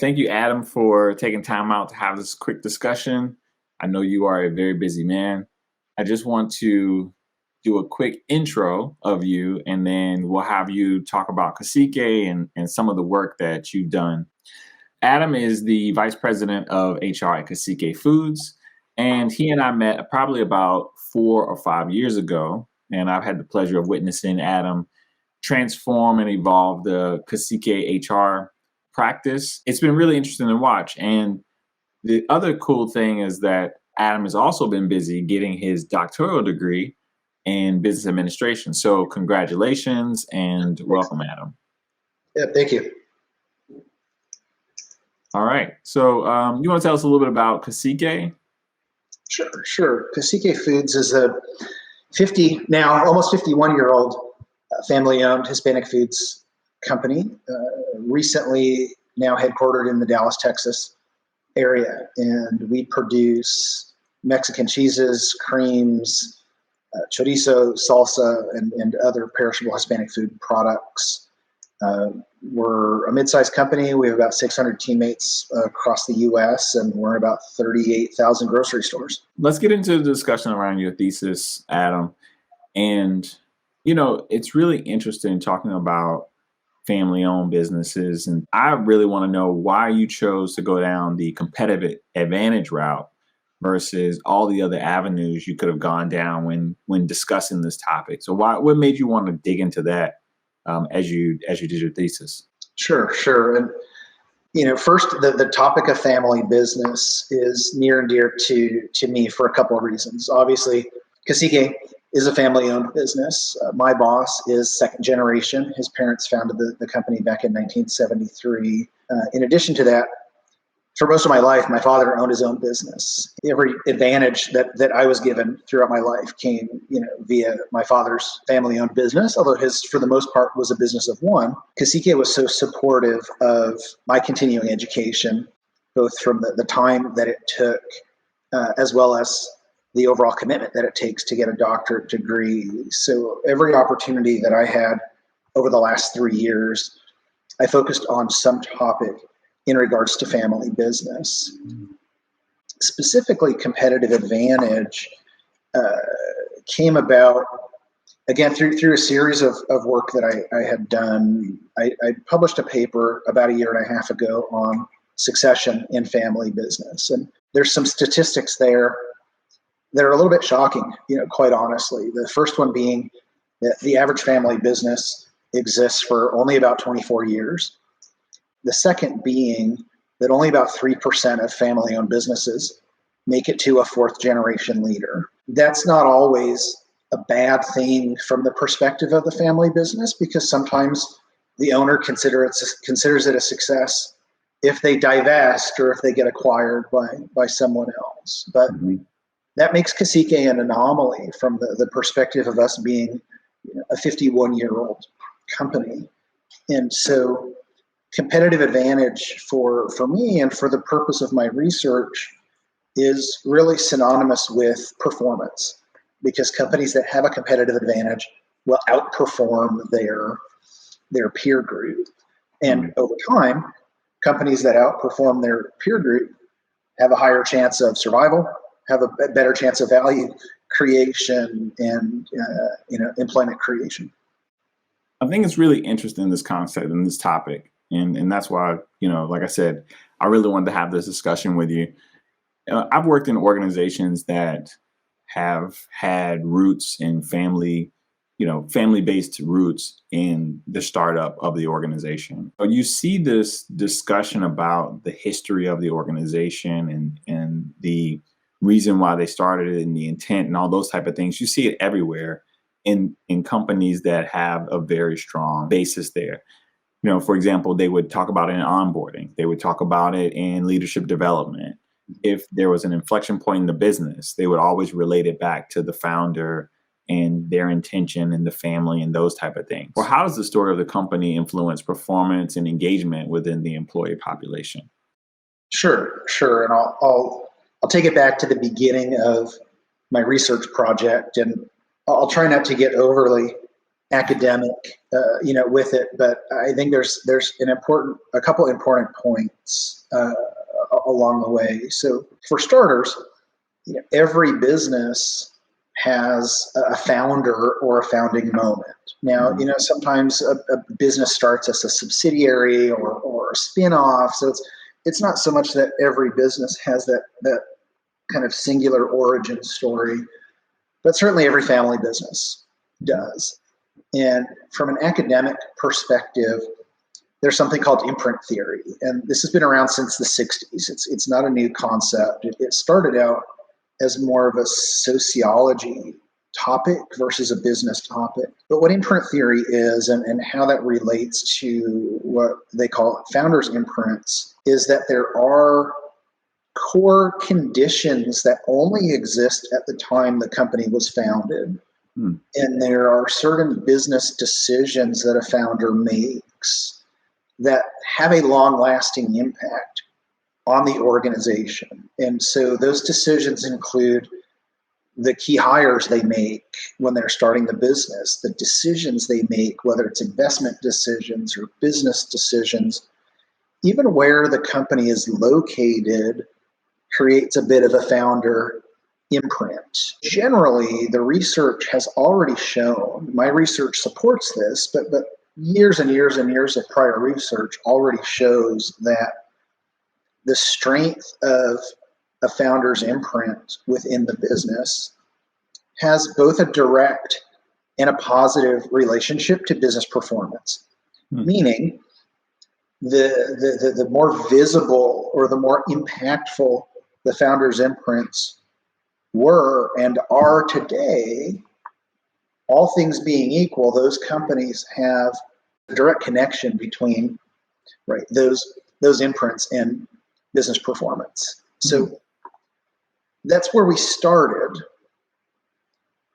Thank you, Adam, for taking time out to have this quick discussion. I know you are a very busy man. I just want to do a quick intro of you, and then we'll have you talk about Kasike and some of the work that you've done. Adam is the vice president of HR at Kasike Foods, and he and I met probably about 4 or 5 years ago. And I've had the pleasure of witnessing Adam transform and evolve the Kasike HR practice. It's been really interesting to watch. And the other cool thing is that Adam has also been busy getting his doctoral degree in business administration. So, congratulations and welcome, Adam. Yeah, thank you. All right. So, you want to tell us a little bit about Kasike? Sure. Kasike Foods is a almost 51-year-old family-owned Hispanic foods company, recently now headquartered in the Dallas, Texas area. And we produce Mexican cheeses, creams, chorizo, salsa, and other perishable Hispanic food products. We're a mid-sized company. We have about 600 teammates across the U.S., and we're in about 38,000 grocery stores. Let's get into the discussion around your thesis, Adam. And, it's really interesting talking about family-owned businesses. And I really want to know why you chose to go down the competitive advantage route versus all the other avenues you could have gone down when discussing this topic. So what made you want to dig into that as you did your thesis? Sure. And first, the topic of family business is near and dear to me for a couple of reasons. Obviously, Kasike is a family-owned business. My boss is second generation. His parents founded the company back in 1973. In addition to that, for most of my life, my father owned his own business. Every advantage that I was given throughout my life came, via my father's family-owned business, although his, for the most part, was a business of one. Kasike was so supportive of my continuing education, both from the time that it took, as well as the overall commitment that it takes to get a doctorate degree. So every opportunity that I had over the last 3 years, I focused on some topic in regards to family business. Specifically, competitive advantage came about, again, through a series of work that I had done. I published a paper about 1.5 years ago on succession in family business. And there's some statistics there that are a little bit shocking, quite honestly. The first one being that the average family business exists for only about 24 years. The second being that only about 3% of family-owned businesses make it to a fourth generation leader. That's not always a bad thing from the perspective of the family business, because sometimes the owner considers it a success if they divest or if they get acquired by someone else. But that makes Kasike an anomaly from the perspective of us being a 51-year-old company. And so competitive advantage for me and for the purpose of my research is really synonymous with performance, because companies that have a competitive advantage will outperform their peer group. And over time, companies that outperform their peer group have a higher chance of survival, have a better chance of value creation and employment creation. I think it's really interesting, this concept and this topic. And that's why, like I said, I really wanted to have this discussion with you. I've worked in organizations that have had roots in family-based roots in the startup of the organization. So you see this discussion about the history of the organization and the reason why they started it and the intent and all those type of things. You see it everywhere in companies that have a very strong basis there. For example, they would talk about it in onboarding. They would talk about it in leadership development. If there was an inflection point in the business, they would always relate it back to the founder and their intention and the family and those type of things. Well, how does the story of the company influence performance and engagement within the employee population? Sure. And I'll take it back to the beginning of my research project, and I'll try not to get overly academic, with it. But I think there's a couple important points along the way. So for starters, every business has a founder or a founding moment. Now, sometimes a business starts as a subsidiary or a spin-off. So it's not so much that every business has that kind of singular origin story, but certainly every family business does. And from an academic perspective, there's something called imprint theory. And this has been around since the 60s. It's not a new concept. It started out as more of a sociology topic versus a business topic. But what imprint theory is and how that relates to what they call founders' imprints is that there are core conditions that only exist at the time the company was founded. And there are certain business decisions that a founder makes that have a long-lasting impact on the organization. And so those decisions include the key hires they make when they're starting the business, the decisions they make, whether it's investment decisions or business decisions, even where the company is located creates a bit of a founder imprint. Generally, the research has already shown, my research supports this, but years and years and years of prior research already shows that the strength of a founder's imprint within the business has both a direct and a positive relationship to business performance. Meaning, the more visible or the more impactful the founder's imprints were and are today, all things being equal, those companies have a direct connection between those imprints and business performance. So that's where we started.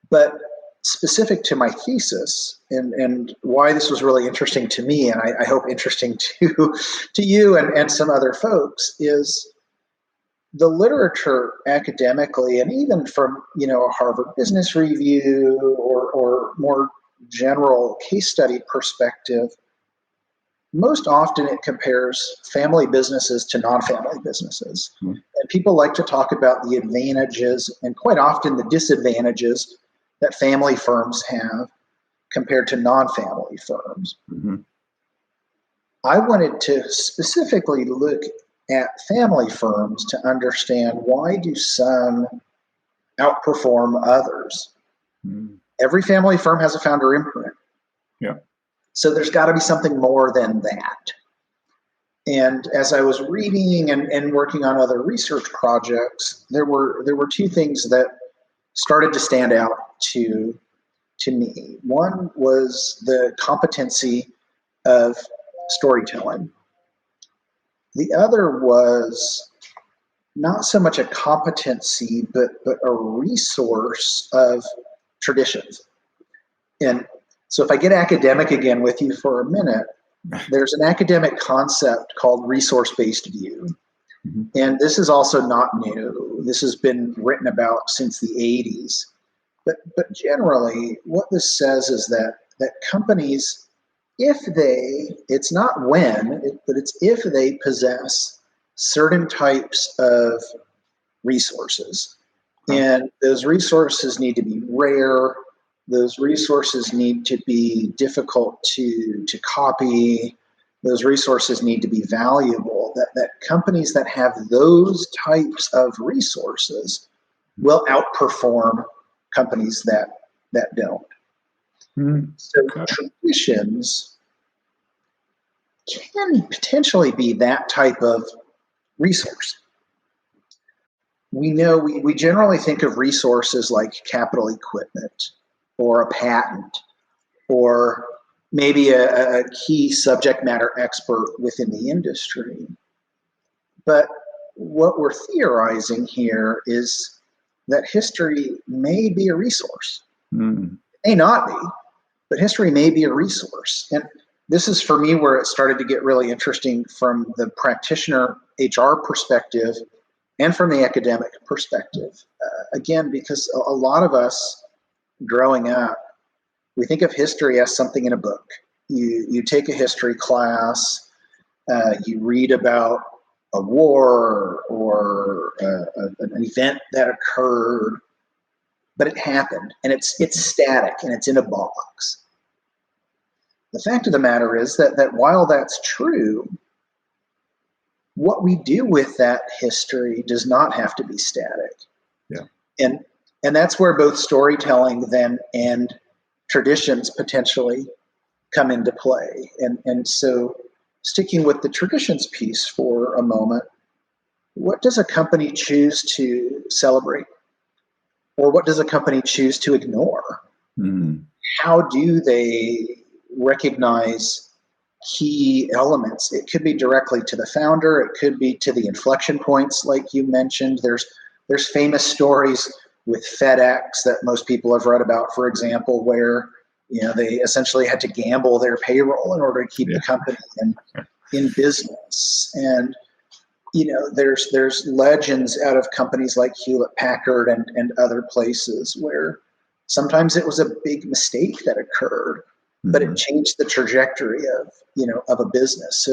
But specific to my thesis and why this was really interesting to me, and I hope interesting to you and some other folks, is the literature academically, and even from a Harvard Business Review or more general case study perspective, most often it compares family businesses to non-family businesses. And people like to talk about the advantages and quite often the disadvantages that family firms have compared to non-family firms. I wanted to specifically look at family firms to understand, why do some outperform others? Every family firm has a founder imprint. So there's got to be something more than that. And as I was reading and working on other research projects, there were two things that started to stand out to me. One was the competency of storytelling. The other was not so much a competency, but a resource of traditions. And so if I get academic again with you for a minute, there's an academic concept called resource-based view. And this is also not new. This has been written about since the 80s. But generally, what this says is that companies, it's not when, but it's if they possess certain types of resources. And those resources need to be rare. Those resources need to be difficult to copy. Those resources need to be valuable. That companies that have those types of resources will outperform companies that don't. So traditions can potentially be that type of resource. We know we generally think of resources like capital equipment or a patent or maybe a key subject matter expert within the industry. But what we're theorizing here is that history may be a resource. It may not be, but history may be a resource. And this is, for me, where it started to get really interesting from the practitioner HR perspective and from the academic perspective. Again, because a lot of us growing up we think of history as something in a book. You take a history class, you read about a war or an event that occurred, but it happened, and it's static and it's in a box. The fact of the matter is that while that's true, what we do with that history does not have to be static. Yeah. And that's where both storytelling then and traditions potentially come into play. And so sticking with the traditions piece for a moment, what does a company choose to celebrate? Or what does a company choose to ignore? Mm. How do they recognize key elements? It could be directly to the founder. It could be to the inflection points, like you mentioned. There's famous stories with FedEx that most people have read about, for example, where they essentially had to gamble their payroll in order to keep the company in business. And there's legends out of companies like Hewlett Packard and other places where sometimes it was a big mistake that occurred, but it changed the trajectory of a business.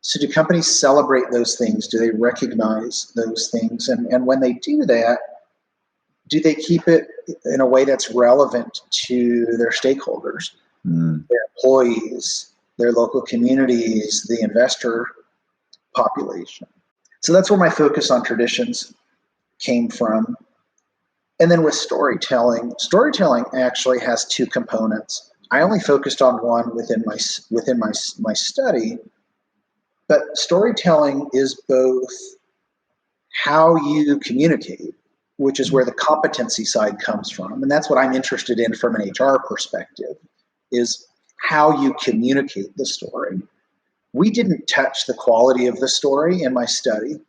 So do companies celebrate those things? Do they recognize those things? And when they do that, do they keep it in a way that's relevant to their stakeholders, their employees, their local communities, the investor population? So that's where my focus on traditions came from. And then with storytelling actually has two components. I only focused on one within my study, but storytelling is both how you communicate, which is where the competency side comes from. And that's what I'm interested in from an HR perspective, is how you communicate the story. We didn't touch the quality of the story in my study,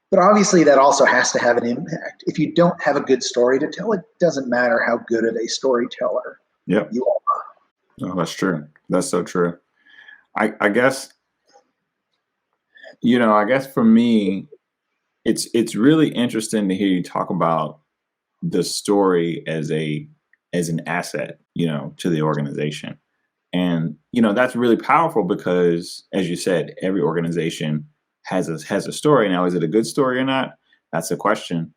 but obviously that also has to have an impact. If you don't have a good story to tell, it doesn't matter how good of a storyteller you are. No, that's true. That's so true. I guess, for me, it's really interesting to hear you talk about the story as an asset, to the organization. And, that's really powerful because, as you said, every organization has a story. Now, is it a good story or not? That's a question.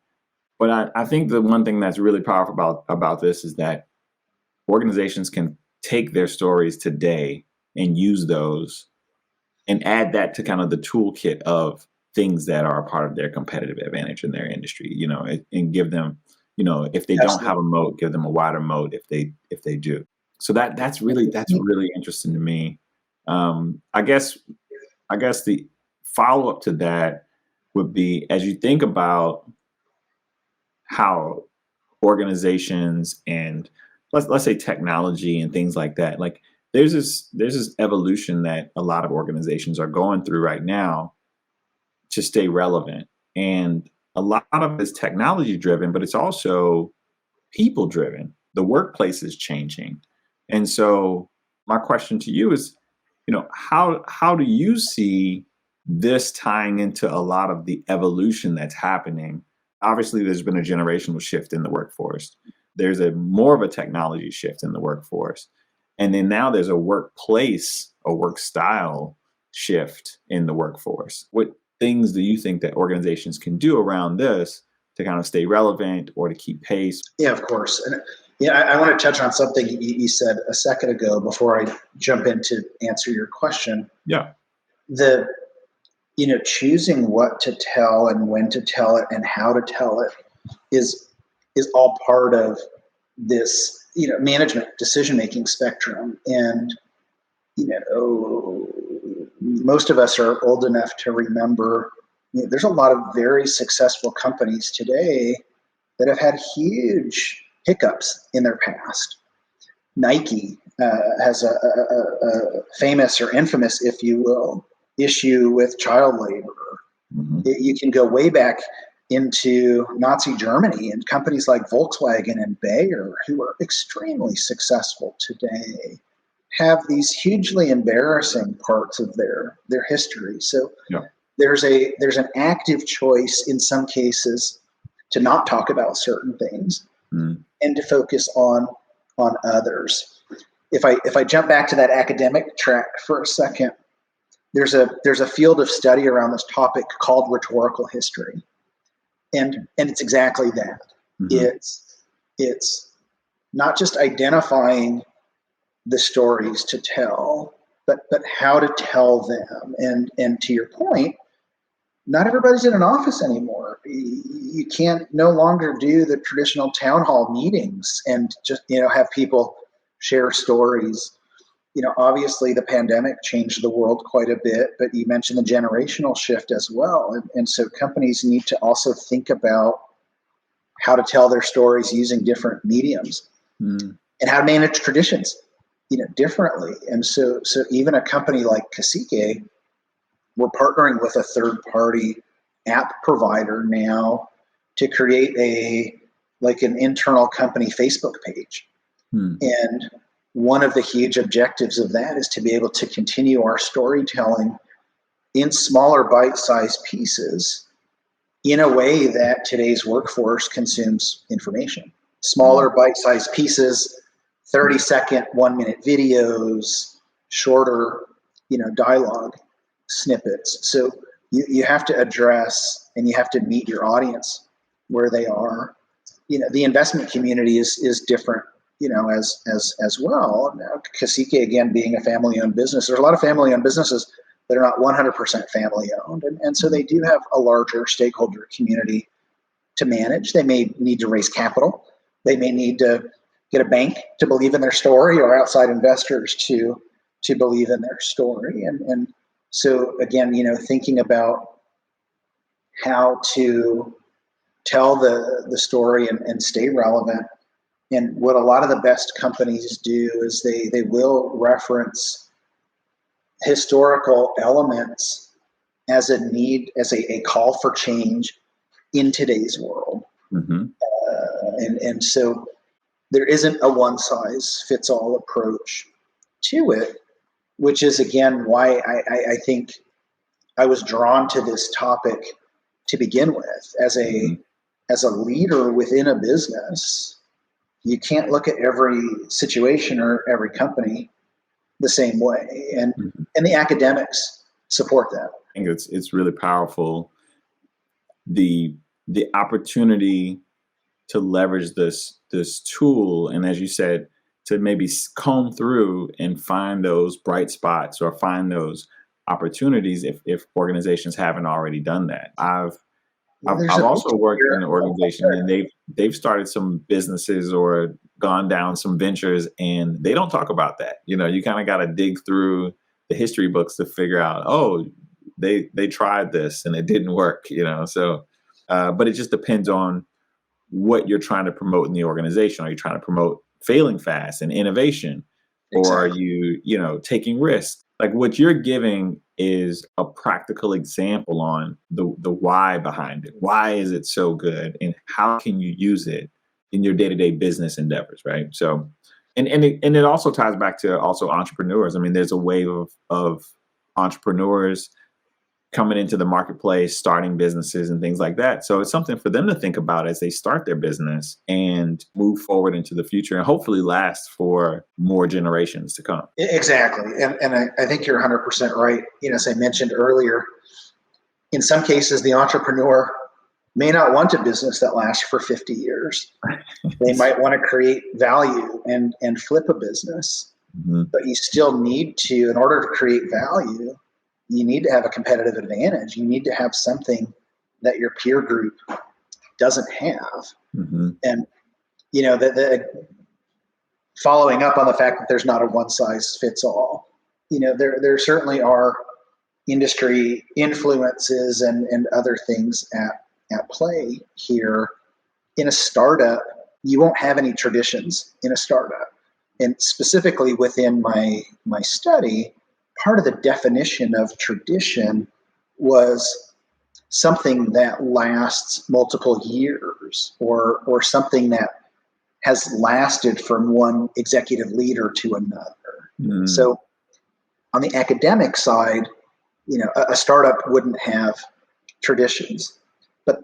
But I think the one thing that's really powerful about this is that organizations can take their stories today and use those and add that to kind of the toolkit of things that are a part of their competitive advantage in their industry, and give them, if they don't have a moat, give them a wider moat if they do. So that's really interesting to me. I guess the follow up to that would be, as you think about how organizations and let's say technology and things like that, like there's this evolution that a lot of organizations are going through right now to stay relevant. And a lot of it is technology driven, but it's also people driven. The workplace is changing. And so my question to you is, how do you see this tying into a lot of the evolution that's happening? Obviously, there's been a generational shift in the workforce. There's more of a technology shift in the workforce. And then now there's a workplace, a work style shift in the workforce. What things do you think that organizations can do around this to kind of stay relevant or to keep pace? Yeah, of course. And I want to touch on something you said a second ago before I jump in to answer your question. Yeah. Choosing what to tell and when to tell it and how to tell it is all part of this, management decision-making spectrum. And, most of us are old enough to remember, there's a lot of very successful companies today that have had huge hiccups in their past. Nike has a famous or infamous, if you will, issue with child labor. Mm-hmm. You can go way back into Nazi Germany, and companies like Volkswagen and Bayer, who are extremely successful today, have these hugely embarrassing parts of their history. So there's an active choice in some cases to not talk about certain things and to focus on others. if I jump back to that academic track for a second, there's a field of study around this topic called rhetorical history, and it's exactly that. Mm-hmm. It's not just identifying the stories to tell, but how to tell them. And to your point, not everybody's in an office anymore. You can't no longer do the traditional town hall meetings and just, have people share stories. Obviously the pandemic changed the world quite a bit, but you mentioned the generational shift as well. And so companies need to also think about how to tell their stories using different mediums and how to manage traditions, differently. And so even a company like Cacique, we're partnering with a third-party app provider now to create an internal company Facebook page. And one of the huge objectives of that is to be able to continue our storytelling in smaller bite-sized pieces in a way that today's workforce consumes information. Smaller bite-sized pieces, 30-second, 1-minute videos, shorter, dialogue snippets. So you have to address and you have to meet your audience where they are. The investment community is different, as well. Now, Cacique, again, being a family-owned business, there's a lot of family-owned businesses that are not 100% family-owned, and so they do have a larger stakeholder community to manage. They may need to raise capital. They may need to get a bank to believe in their story or outside investors to believe in their story. And so again, thinking about how to tell the story and stay relevant. And what a lot of the best companies do is they will reference historical elements as a need, as a call for change in today's world. And so there isn't a one size fits all approach to it, which is again why I think I was drawn to this topic to begin with. As a leader within a business, you can't look at every situation or every company the same way, and the academics support that. I think it's really powerful, the opportunity to leverage this tool, and as you said, to maybe comb through and find those bright spots or find those opportunities if organizations haven't already done that. I've also worked in an organization, and they've started some businesses or gone down some ventures, and they don't talk about that. You kind of got to dig through the history books to figure out, they tried this and it didn't work. So but it just depends on what you're trying to promote in the organization. Are you trying to promote failing fast and innovation? Exactly. Or are you taking risks? Like what you're giving is a practical example on the why behind it. Why is it so good, and how can you use it in your day-to-day business endeavors, right? So, and it also ties back to also entrepreneurs. I mean, there's a wave of entrepreneurs coming into the marketplace, starting businesses and things like that. So it's something for them to think about as they start their business and move forward into the future and hopefully last for more generations to come. Exactly. And I think you're 100% right. As I mentioned earlier, in some cases, the entrepreneur may not want a business that lasts for 50 years. They might want to create value and flip a business, but you still need to, in order to create value, you need to have a competitive advantage. You need to have something that your peer group doesn't have. And, following up on the fact that there's not a one size fits all, there certainly are industry influences and other things at play here. In a startup, you won't have any traditions in a startup. And specifically within my study, part of the definition of tradition was something that lasts multiple years or something that has lasted from one executive leader to another. So on the academic side, a startup wouldn't have traditions, but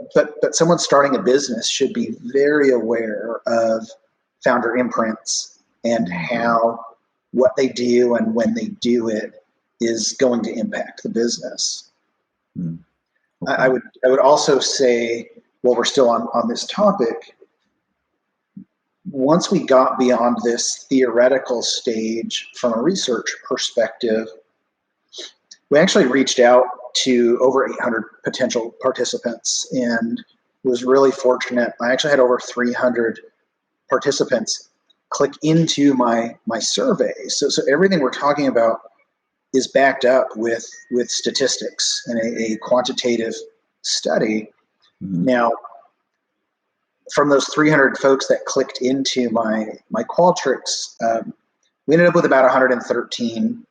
someone starting a business should be very aware of founder imprints and how what they do and when they do it is going to impact the business. Okay. I would also say, while we're still on this topic, once we got beyond this theoretical stage from a research perspective, we actually reached out to over 800 potential participants and was really fortunate. I actually had over 300 participants click into my survey. So everything we're talking about is backed up with statistics and a quantitative study. Mm-hmm. Now, from those 300 folks that clicked into my Qualtrics, we ended up with about 113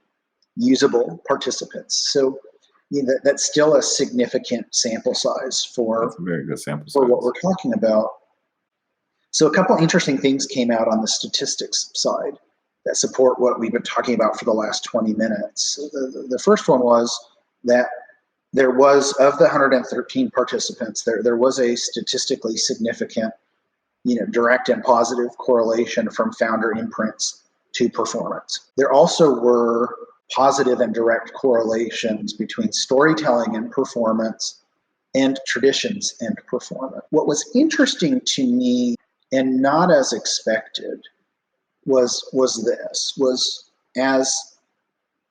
usable participants. So that's still a significant sample size for That's a very good sample size for what we're talking about. So a couple interesting things came out on the statistics side that support what we've been talking about for the last 20 minutes. The first one was that there was, of the 113 participants, there was a statistically significant, direct and positive correlation from founder imprints to performance. There also were positive and direct correlations between storytelling and performance and traditions and performance. What was interesting to me and not as expected was as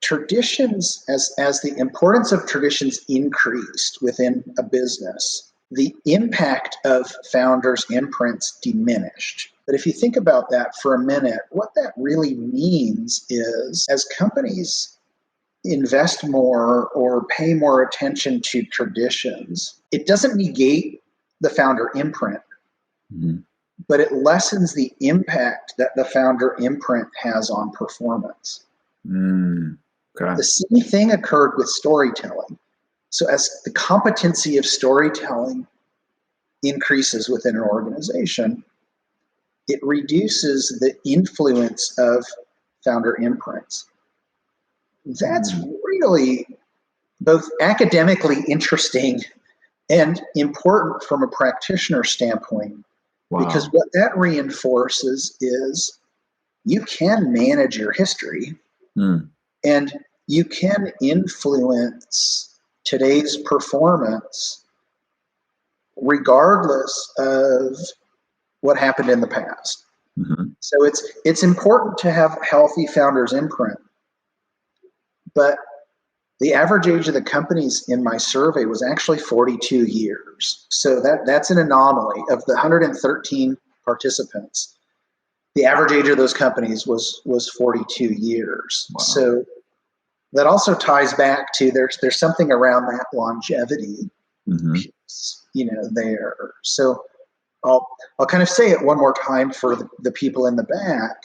traditions, as the importance of traditions increased within a business, the impact of founders' imprints diminished. But if you think about that for a minute, what that really means is, as companies invest more or pay more attention to traditions, it doesn't negate the founder imprint, but it lessens the impact that the founder imprint has on performance. Okay. The same thing occurred with storytelling. So as the competency of storytelling increases within an organization, it reduces the influence of founder imprints. That's really both academically interesting and important from a practitioner standpoint. Wow. Because what that reinforces is you can manage your history and you can influence today's performance regardless of what happened in the past. So it's important to have healthy founders imprint. But the average age of the companies in my survey was actually 42 years. So that's an anomaly. Of the 113 participants, the average age of those companies was 42 years. Wow. So that also ties back to there's something around that longevity piece, there. So I'll kind of say it one more time for the people in the back.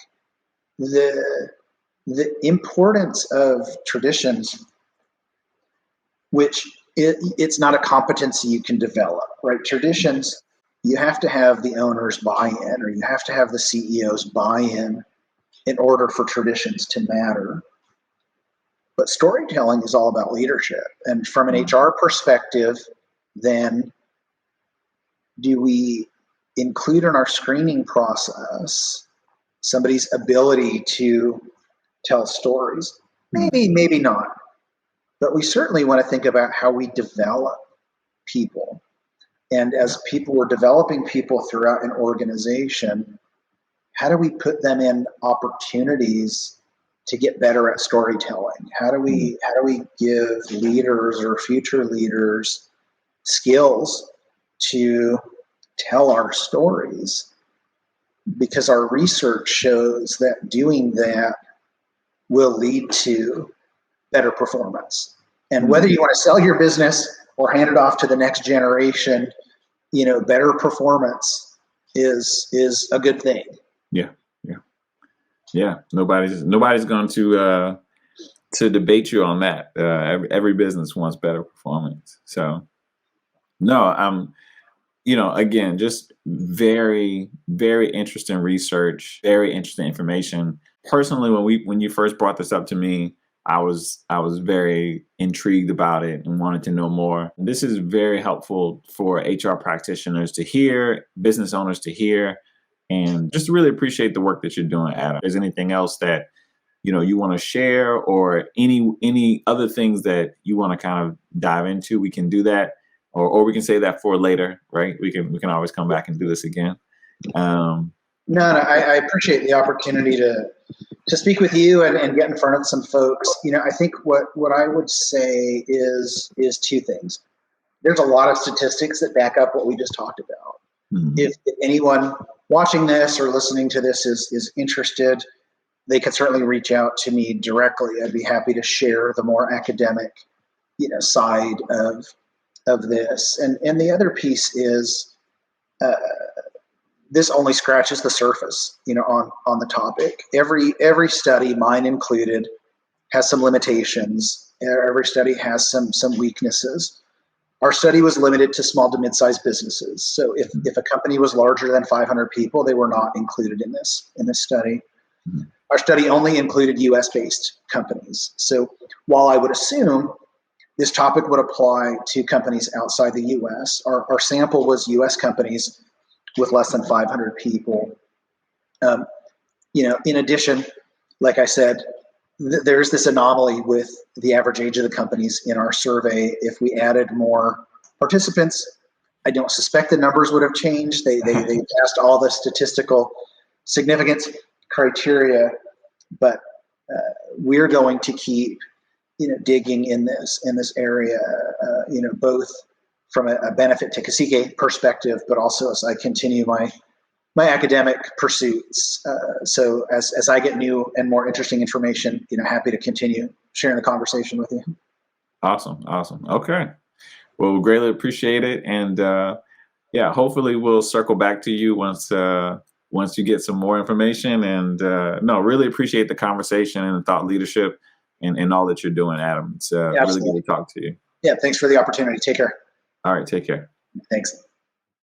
The importance of traditions, which it's not a competency you can develop, right? Traditions, you have to have the owner's buy-in, or you have to have the CEO's buy-in in order for traditions to matter. But storytelling is all about leadership. And from an HR perspective, then do we include in our screening process somebody's ability to tell stories? Maybe not. But we certainly want to think about how we develop people. And as people, we're developing people throughout an organization, how do we put them in opportunities to get better at storytelling? How do we give leaders or future leaders skills to tell our stories? Because our research shows that doing that will lead to better performance. And whether you want to sell your business or hand it off to the next generation, better performance is a good thing. Yeah. Nobody's going to debate you on that. Every business wants better performance. So no, again, just very, very interesting research, very interesting information. Personally, when you first brought this up to me, I was very intrigued about it and wanted to know more. This is very helpful for HR practitioners to hear, business owners to hear, and just really appreciate the work that you're doing, Adam. If there's anything else that you want to share, or any other things that you want to kind of dive into, we can do that, or we can say that for later, right? We can always come back and do this again. No, I appreciate the opportunity to speak with you and get in front of some folks. I think what I would say is two things. There's a lot of statistics that back up what we just talked about. Mm-hmm. If anyone watching this or listening to this is interested, they can certainly reach out to me directly. I'd be happy to share the more academic, side of this. And the other piece is, this only scratches the surface, on the topic. Every study, mine included, has some limitations. Every study has some weaknesses. Our study was limited to small to mid-sized businesses. So if a company was larger than 500 people, they were not included in this study. Mm-hmm. Our study only included US-based companies. So while I would assume this topic would apply to companies outside the US, our sample was US companies with less than 500 people. In addition, like I said, there's this anomaly with the average age of the companies in our survey. If we added more participants, I don't suspect the numbers would have changed. They passed all the statistical significance criteria, but we're going to keep digging in this area, both from a benefit to Cacique perspective, but also as I continue my academic pursuits. So as I get new and more interesting information, happy to continue sharing the conversation with you. Awesome. Okay. Well, we greatly appreciate it. And hopefully we'll circle back to you once you get some more information. And really appreciate the conversation and the thought leadership and all that you're doing, Adam. It's really good to talk to you. Yeah, thanks for the opportunity. Take care. All right, take care. Thanks.